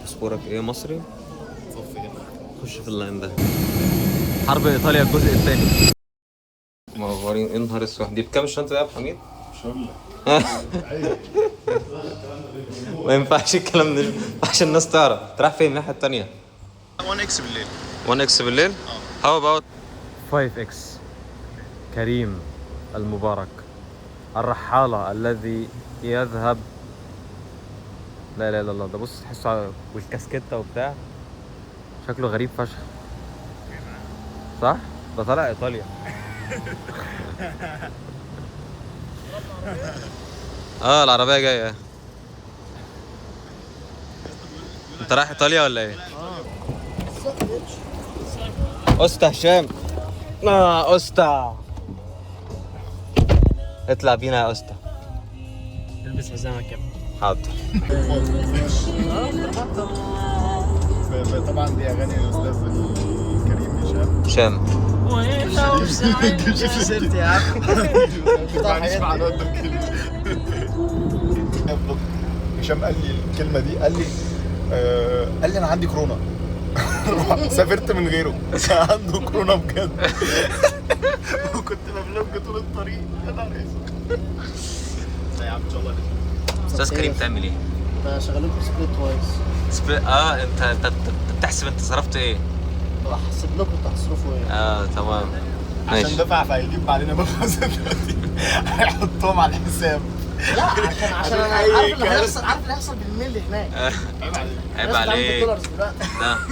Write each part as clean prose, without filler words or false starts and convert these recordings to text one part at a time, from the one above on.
باسبورك ايه؟ مصري؟ صفي هنا. خش في اللاين ده. حرب ايطاليا الجزء الثاني. مغفورين ايه نهار اسود. دي بكام الشنطه يا ابو حميد؟ شغل. ما ينفعش الكلام ده عشان الناس تعرف. تروح فين الناحيه الثانيه؟ 1 اكس بالليل. 1 اكس بالليل؟ هاو اباوت 5 اكس. كريم المبارك الرحالة الذي يذهب. لا لا لا لا، ده بص تحسه والكاسكيتة وبتاع، شكله غريب فشخ صح؟ ده طالع ايطاليا. العربية جاية. انت رايح ايطاليا ولا ايه؟ استا هشام. استا اطلع بينا يا استا. البس حزامك يا ابني. حاضر. طبعا دي اغاني الاستاذ كريم هشام. سرت يا عم. هشام قال لي الكلمه دي، قال لي انا عندي كورونا. سافرت من غيره عنده كورونا بجد. وكنت ببلوج طول الطريق. يا نهار اسود. لا يا عم ان شاء الله. استاذ كريم تعمل ايه؟ انا شغالين في سبليت وايز. انت بتحسب انت صرفت ايه؟ هحسب لكم انتوا هتصرفوا ايه. تمام عشان ماشي. دفع فهيجيب علينا مخازن دلوقتي. هيحطهم على الحساب. لا عشان انا عارف اللي هيحصل، عارف اللي هيحصل بالملي هناك. عيب عليك.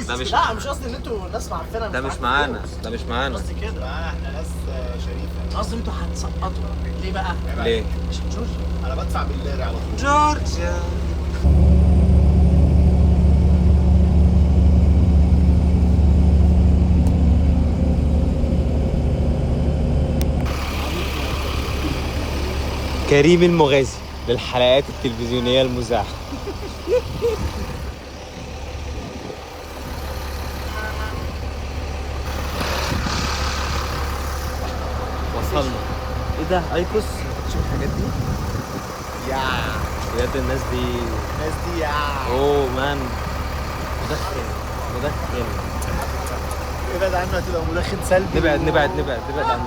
ده مش لا مش قصدي ان انتوا ناس عارفينها. ده مش معانا. ده مش معانا. قصدي كده. احنا ناس شريفه. قصدي انتوا هتسقطوا. ليه بقى؟ ليه؟ عشان جورجيا. انا بدفع بالليل على طول. جورجيا. كريم المغازي للحلقات التلفزيونية المذاعة. وصلنا. ايه ده؟ ايكوس؟ شوف الحاجات دي. بجد الناس دي اوه مان. مدخن. ابعد عنه هتبقى مدخن سلبي. نبعد عنه.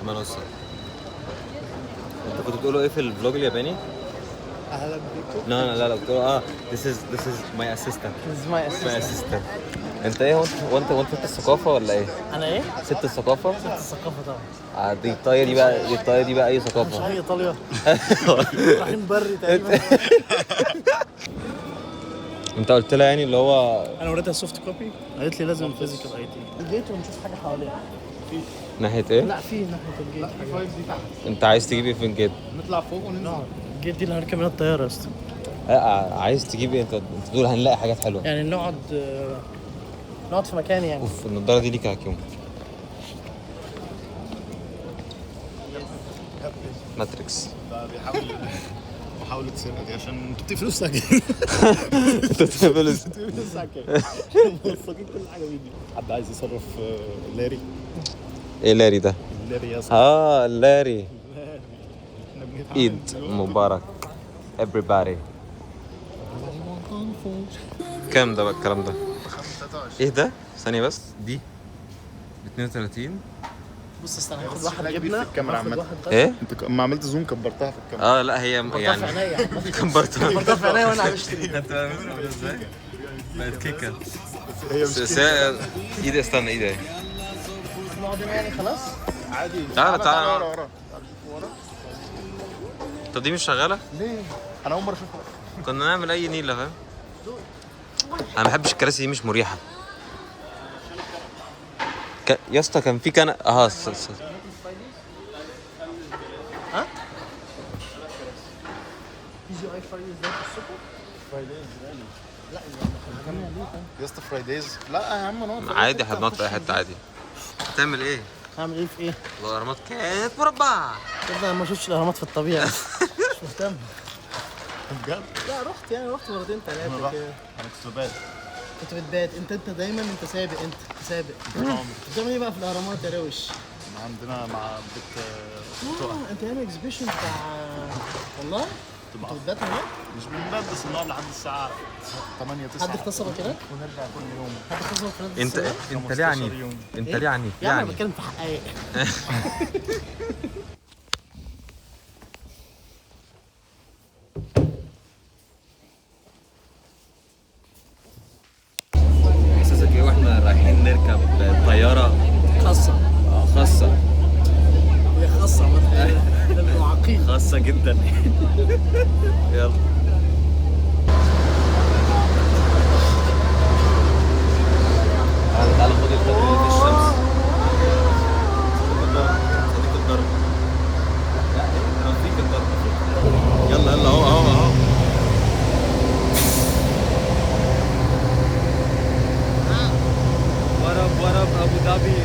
ما نوصل. انت كنت بتقولوا ايه في الفلوج الياباني؟ اهلا بيكم. لا بتقولوا this is my assistant. This is my assistant. انت ايه هو انت الثقافة ولا ايه؟ انا ايه؟ ست الثقافة؟ ست الثقافة طبعا. دي الطاية دي بقى اي ثقافة؟ مش اي ايطاليا. رايحين بري تقريبا. انت قلت لها يعني اللي هو انا وريتها سوفت كوبي، قالت لي لازم فيزيكال اي تي. الجيت ونشوف حاجه حواليها. ناحية ايه؟ لا في ناحيه الجيت حاجه. دي تحت. انت عايز تجيب ايه في الجيت؟ نطلع فوق وننزل. الجيت دي اللي هنركب منها الطياره يا اسطى. عايز تجيب ايه؟ انت بتقول هنلاقي حاجات حلوة. يعني نقعد في مكان يعني. اوف النضارة دي ليك يا كيوم. ماتريكس. ده بيحاول محاولة سرقة دي عشان انتوا بتقفلوا الساعة انت بتقفل الساعة كام؟ موثقين كل حاجة بيدي. حد عايز يصرف لاري؟ ايه لاري ده؟ لاري يا صاحبي. لاري. احنا بنتعامل عيد مبارك everybody. كام ده بقى الكلام ده؟ 25. ايه ده؟ ثانية بس دي ب 32. بص استنى هاخد واحد حاجة جبنه. في الكاميرا هاخد عامة. واحد غدا. ايه؟ انت لما عملت زوم كبرتها في الكاميرا. لا هي كبرتها في يعني عينيا. كبرتها. كبرتها في عينيا وانا بشتري. انت عاملها ازاي؟ بقت كيكة. هي مش كده. ايدي استنى ايدي. نقعد هنا يعني خلاص. عادي. تعالى. ورا. طب دي مش شغالة؟ ليه؟ انا اول مرة اشوفها. كنا نعمل اي نيلة فاهم؟ انا ما بحبش الكراسي دي مش مريحة. يا اسطى كان في ها؟ يجي اي فرايديز ده في السوبر. فرايدايز لا يا اسطى فرايدايز. لا يا عم نقعد. عادي احنا بنقعد في اي حتة عادي. هتعمل ايه؟ هعمل ايه في ايه؟ الاهرامات كانت مربعة. انا ما شفتش الاهرامات في الطبيعه. مش مهتم. بجد؟ لا رحت مرتين ثلاثه كده. انا كنت ببات. كنت بتبات. انت دايما انت سابق. انت سابق. بتعمل ايه بقى في الاهرامات يا روش؟ عندنا مع انت هنا اكزبيشن بتاع والله؟ بتبقى انتوا بتباتوا هناك؟ مش بنلبس بنقعد لحد الساعة 8 9 حد اغتصبك هناك؟ ونرجع كل يوم. حد اغتصبك في نادي انت السلام؟ انت ليه 15 عنيف؟ يوم. انت إيه؟ ليه عنيف؟ يا عم انا يعني بتكلم في حقائق. احساسك ايه واحنا رايحين نركب طياره خاصة خاصه هي خاصة عقيم. خاصه جدا؟ يلا تعالى خد التدريب في الشمس. صديق الضرب. رفيق الضرب. يلا يلا اهو اهو اهو. ورب ابو ظبي.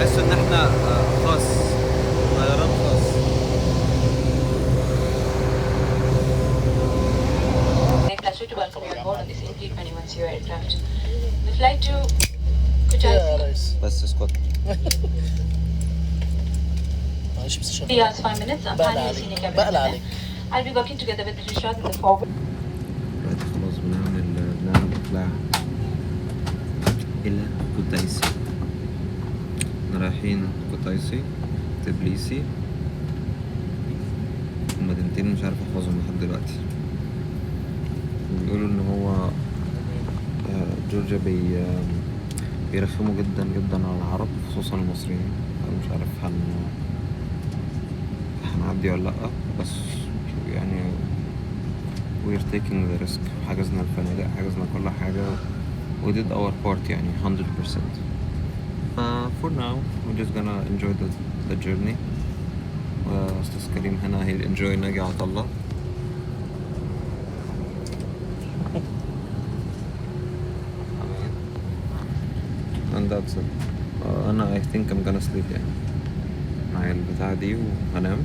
حس ان احنا خاص طيران خاص. Pleasure to welcome you on board on this A321 aircraft. The flight to Kuchai بس اسكت. معلش بس عشان 3 hours 5 minutes. I'm بقلق planning a senior عليك cabin بقلق attendant. عليك. I'll be working together with Rishad in the forward. دلوقتي خلاص بنعمل إقلاع إلى كوتايسي. احنا رايحين كوتايسي تبليسي المدينتين مش عارف احفظهم لحد دلوقتي. بيقولوا ان هو جورجيا بيرخموا جدا جدا على العرب خصوصا المصريين. انا مش عارف هنعدي ولا لأ، بس يعني we're taking the risk. حجزنا الفنادق، حجزنا كل حاجة. we did our part يعني 100%. For now we're just gonna enjoy the journey. أستاذ كريم هنا he'll enjoy ناجي عطا الله. and that's it. أنا I think I'm gonna sleep يعني معايا البتاعة دي وهنام.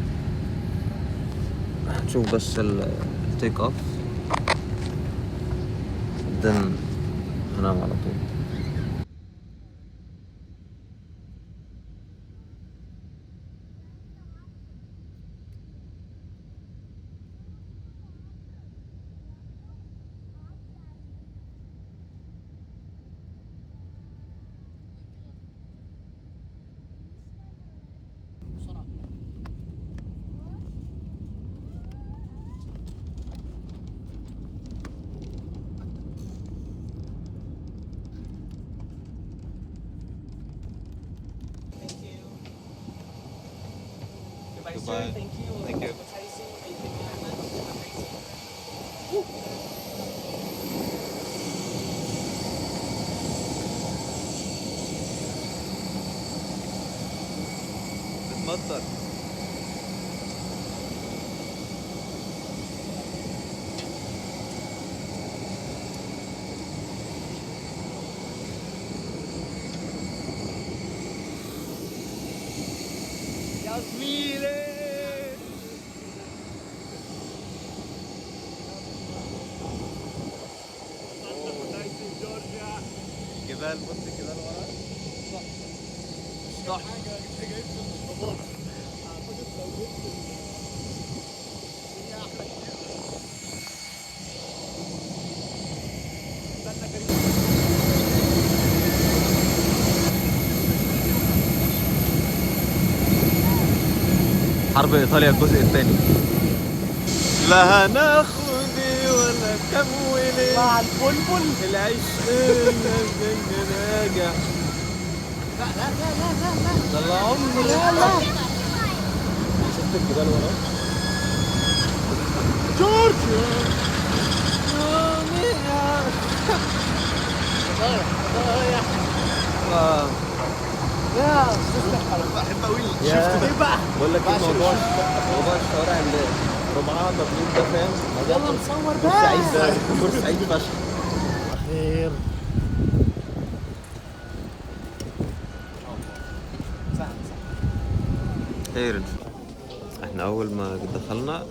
هنشوف بس التيك اوف then هنام على طول. Goodbye. Thank you. بتمطر. يا زميلي جبال، بص الجبال ورا. صح. حرب ايطاليا الجزء الثاني. لا هناخد ولا كمولي مع البلبل. العشق راجع. لا لا لا لا لا ده العمر. لا لا. شفت الجبال ورا؟ جورجيا. رايح رايح. يا بحب اقول شفت ايه بقى؟ بقول لك ايه، موضوع الشوارع اللي ربعها تطوير ده فاهم؟ يلا نصور بورسعيد بقى. ده بورسعيد فشخ. خير. خير ان شاء الله. احنا اول ما دخلنا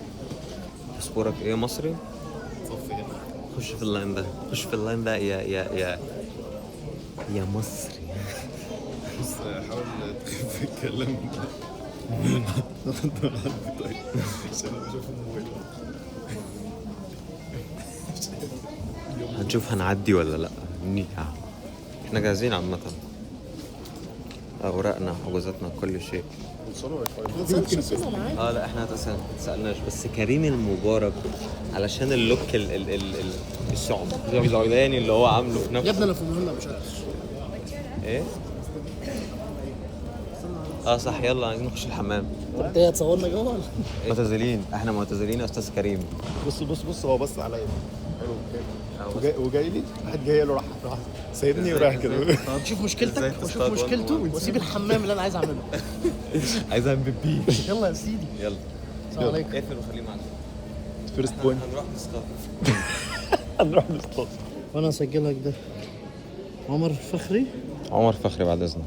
باسبورك ايه مصري؟ صفي هنا. خش في اللاين ده، خش في اللاين ده يا مصري. بس حاول تخف الكلام ده. طيب عشان انا بشوف الموبايل. هنشوف هنعدي ولا لا. احنا جاهزين عامة، اوراقنا حجوزاتنا كل شيء. لا احنا تسألناش، بس كريم المبارك علشان اللوك السعوداني اللي هو عامله في نفسه. يا ابني انا في المهمه مش قادر. ايه؟ صح، يلا عايزين نخش الحمام. انت هتصورنا جوه ولا؟ معتزلين، احنا معتزلين يا استاذ كريم. بص هو بص عليا حلو وجاي لي واحد جاي له راح سايبني ورايح كده. شوف مشكلتك وشوف مشكلته وسيب الحمام اللي انا عايز اعمله. عايز اعمل بيبي. يلا يا سيدي. يلا السلام عليكم. اقفل وخليه معانا. فيرست بوينت هنروح نصطاد. وانا اسجلك ده عمر فخري. عمر فخري بعد اذنك.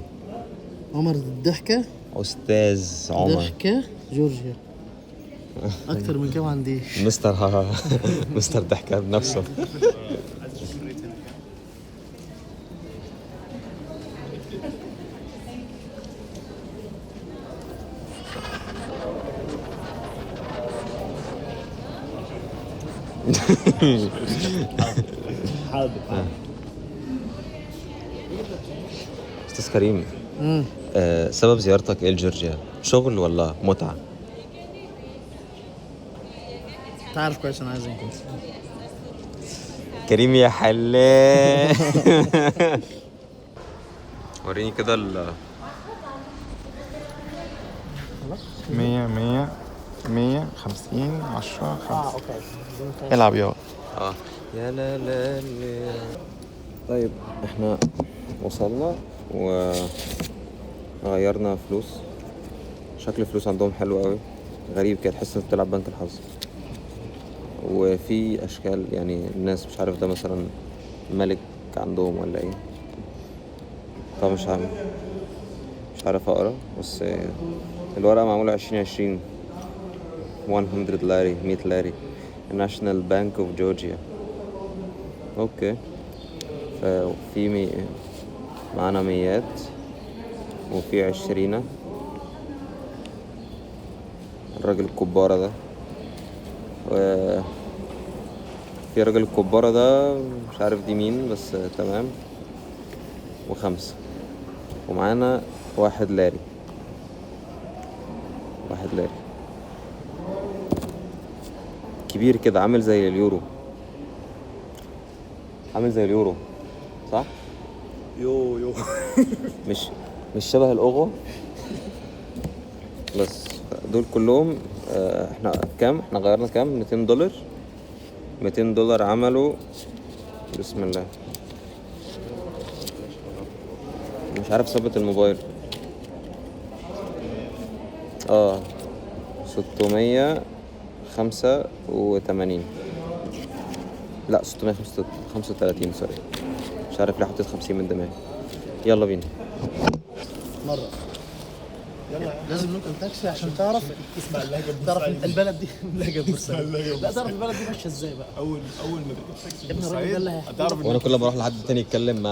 عمر الضحكه. استاذ عمر ضحكه جورجيا. اكتر من كده ما عنديش. مستر ضحكه بنفسه. استاذ كريم، سبب زيارتك ايه لجورجيا؟ شغل ولا متعه؟ انت عارف كويس انا عايز ايه. كريم يا حلاق. وريني كده 100 150 10 5. اوكي. العب يا يا لا. طيب احنا وصلنا وغيرنا فلوس. شكل الفلوس عندهم حلو قوي، غريب كده، تحس انك بتلعب بنك الحظ. وفي اشكال يعني الناس مش عارف ده مثلا ملك عندهم ولا ايه. طب مش عارف اقرا، بس الورقه معموله 2020 100 لاري 100 لاري National Bank of Georgia. اوكي، ففي معانا 100 وفي 20. الراجل الكبارة ده وفي راجل الكبارة ده مش عارف دي مين، بس تمام. و5 ومعانا 1 لاري. 1 لاري كبير كده، عامل زي اليورو. صح؟ يو مش شبه الأوغو. بس دول كلهم احنا كام؟ احنا غيرنا كام؟ $200. $200 عملوا بسم الله، مش عارف ثبت الموبايل. 685. لا 635 سوري، مش عارف ليه حطيت 50 من دماغي. يلا بينا. مره لازم نركب تاكسي عشان تعرف اسمع اللهجه تعرف البلد دي لهجه بورسعيد. لا تعرف البلد دي ماشيه ازاي بقى. اول ما تركب تاكسي يا ابني الراجل ده اللي هيحكي. وانا كل ما اروح لحد تاني يتكلم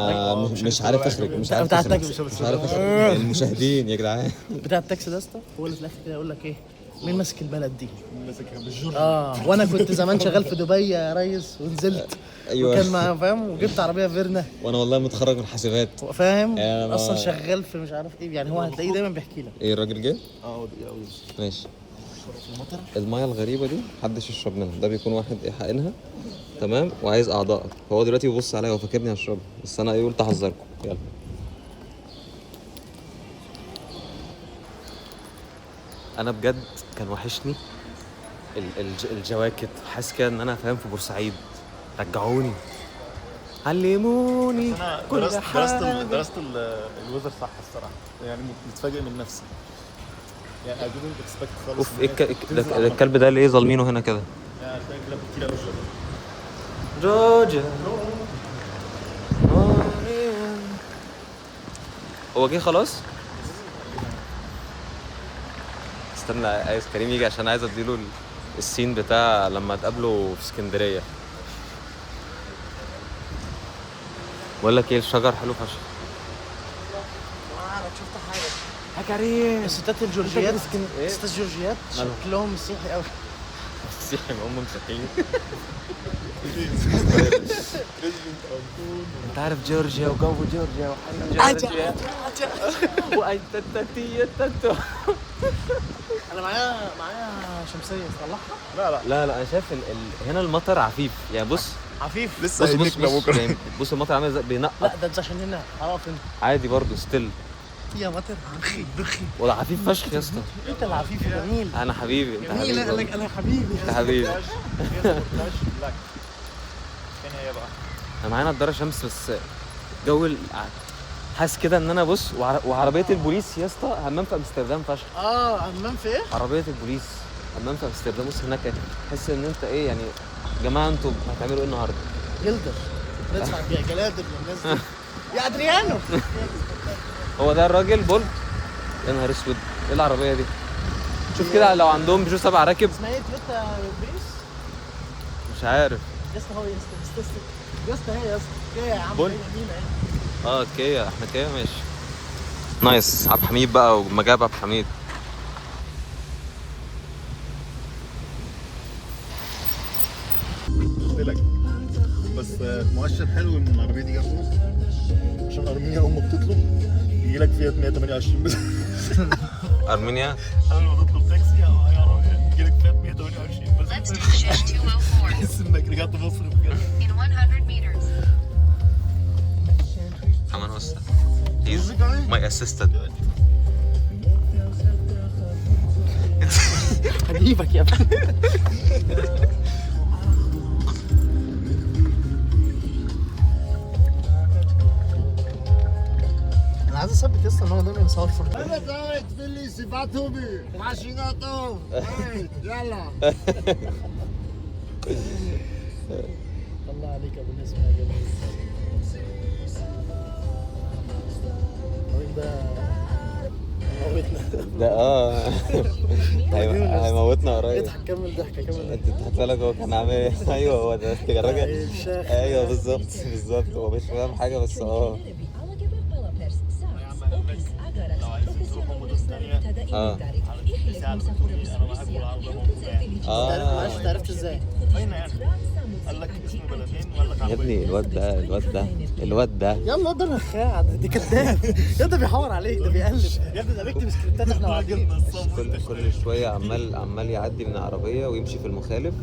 مش عارف اخرج، مش عارف بتاع اخرج، التاكسي مش عارف اخرج. المشاهدين يا جدعان، بتاع التاكسي ده اسطى هو اللي في الاخر كده يقول لك ايه، مين ماسك البلد دي؟ ماسكها بالجر. وانا كنت زمان شغال في دبي يا ريس ونزلت. ايوه وكان معايا فاهم، وجبت عربيه فيرنا وانا والله متخرج من حاسبات فاهم، أنا اصلا شغال في مش عارف ايه يعني. هو هتلاقيه دايما بيحكي لك. ايه الراجل جه دي قوي ماشي. المايه الغريبه دي محدش يشرب منها، ده بيكون واحد حقنها تمام وعايز اعضائك. فهو دلوقتي بيبص عليا وفاكرني هشربها، بس انا قلت احذركم. يلا انا بجد كان وحشني الجواكت. حاسس كده ان انا فاهم في بورسعيد. رجعوني علموني كل حاجه. درست الوزر صح الصراحه، يعني متفاجئ من نفسي يعني. I didn't expect خالص. اوف ايه الكلب ده اللي ايه ظالمينه هنا كده؟ يعني هتلاقي كلاب كتير قوي. جورجيا هو جه خلاص. استنى عايز كريم يجي عشان عايز اديله السين بتاع لما اتقابلوا في اسكندريه. بقول لك ايه، الشجر حلو فشخ. انا شفت حاجه يا كريم الستات الجورجيات إيه؟ الستات الجورجيات مالهم؟ شكلهم مسيحي قوي. مسيحي، هم مسيحيين. انت عارف جورجيا وجو جورجيا وحاجه جورجيا وأنت تاتو. انا معايا شمسيه تصلحها. لا انا شايف هنا المطر عفيف يعني. بص عفيف بص لسه هينكنا بكره. يعني بص المطر عامل ازاي بينقط لا ده انت عشان هنا عارف انت عادي برضه ستيل. يا مطر بخي ولا عفيف فشخ يا اسطى. انت العفيف جميل انا حبيبي، انت جميل. حبيبي قال لك انا حبيبي انت حبيبي. فين هي بقى؟ انا معايا نضاره شمس بس جو حاسس كده ان انا بص وعربيه البوليس يا اسطى همام في امستردام فشخ. همام في ايه؟ عربيه البوليس همام في امستردام. بص هناك تحس ان انت ايه يعني، يا جماعه انتوا هتعملوا ايه النهارده؟ جلدر ندفع جلادر للناس دي. يا ادريانو هو ده الراجل بولت. يا نهار اسود، ايه العربيه دي؟ شوف كده لو عندهم بيجو 7 راكب. اسمها ايه تويوتا بريس؟ مش عارف. يا اسطى هو يا اسطى يا اسطى هي يا اسطى كيا يا عم. بول. هي يمين اهي. كيا، احنا كيا ماشي. نايس. عبد الحميد بقى ومجاب عبد الحميد. قلت لك بس مؤشر حلو ان العربيه دي جت فلوس، عشان ارمينيا اول ما بتطلب يجي لك فيها 128 بس. ارمينيا اول ما تطلب تاكسي او اي عربيه يجي لك فيها 128 بس. Let's do shift 204 تحس انك رجعت مصر بجد. in 100 meters. حمان وسط. He's my assistant. هجيبك يا ابني. انا عايز اثبت اصلا ان هو دايما يصور في انا زايد في اللي سبعتوبي وعشيناتهم يلا. الله عليك يا ابو نسمة يا جميل. الراجل ده موتنا. ده هيموتنا قريب. اضحك كمل ضحكه كمل انت تحط لك هو كان عامل ايه؟ ايوه هو ده الراجل. الشيخ. ايوه بالظبط هو مش فاهم حاجه بس معلش عرفت ازاي؟ قال لك اسم بلدين وقال لك يا ابني الواد ده يلا ده رخاع ده كذاب. يا ده بيحور عليك ده بيقلب. يا ابني ده بيكتب سكريبتات احنا قاعدين. كل شويه عمال يعدي من عربيه ويمشي في المخالف،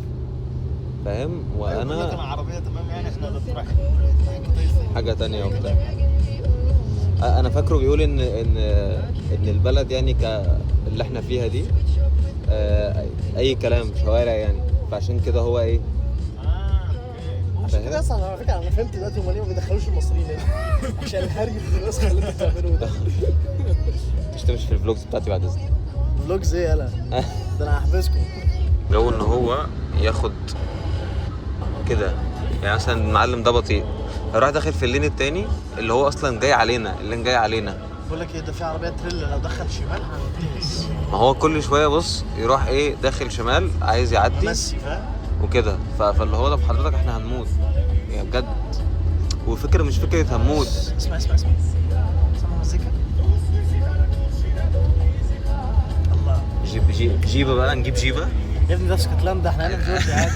فاهم؟ انا وانا عربيه تمام يعني احنا رايحين حاجه تانية وبتاع. انا فاكره بيقول ان البلد يعني اللي احنا فيها دي اي كلام شوارع يعني، فعشان كده هو ايه عشان كده اصلا على فكره انا فهمت دلوقتي هم ليه ما بيدخلوش المصريين هنا. عشان الهري النسخه اللي انتوا بتعملوه ده. مش تمشي في الفلوجز بتاعتي بعد اذنك. فلوجز ايه يالا؟ ده انا هحبسكم. جو ان هو ياخد كده يعني، مثلا المعلم ده بطيء يروح داخل في اللين التاني اللي هو اصلا جاي علينا، اللين جاي علينا. بقول لك ايه، ده في عربيه تريلا لو دخل شمال هنتهز. ما هو كل شويه بص يروح ايه داخل شمال عايز يعدي ميسي فاهم وكده، فاللي هو ده بحضرتك احنا هنموت يعني بجد. وفكره مش فكره هنموت. اسمع سمع مزيكا. الله جيبه بقى، نجيب جيبه. يا ابني ده في اسكتلندا، احنا هنا في جورجيا عادي.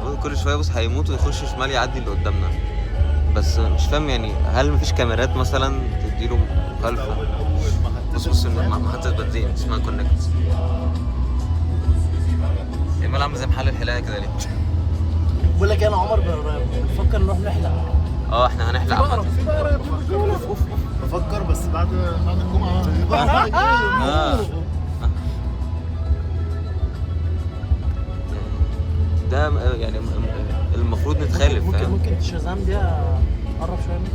هو كل شويه بص هيموت ويخش شمال يعدي اللي قدامنا، بس مش فاهم يعني هل مفيش كاميرات مثلا تديله مخالفه؟ بص محطه بنزين اسمها كونكت. المال عامل زي محل الحلاقه كده ليه؟ بقول لك انا عمر بنفكر نروح نحلق. احنا هنحلق عامه. في بقرة بفكر بس بعد الجمعه. ده يعني المفروض نتخالف، فاهم؟ ممكن الشازام دي اقرب شويه منه.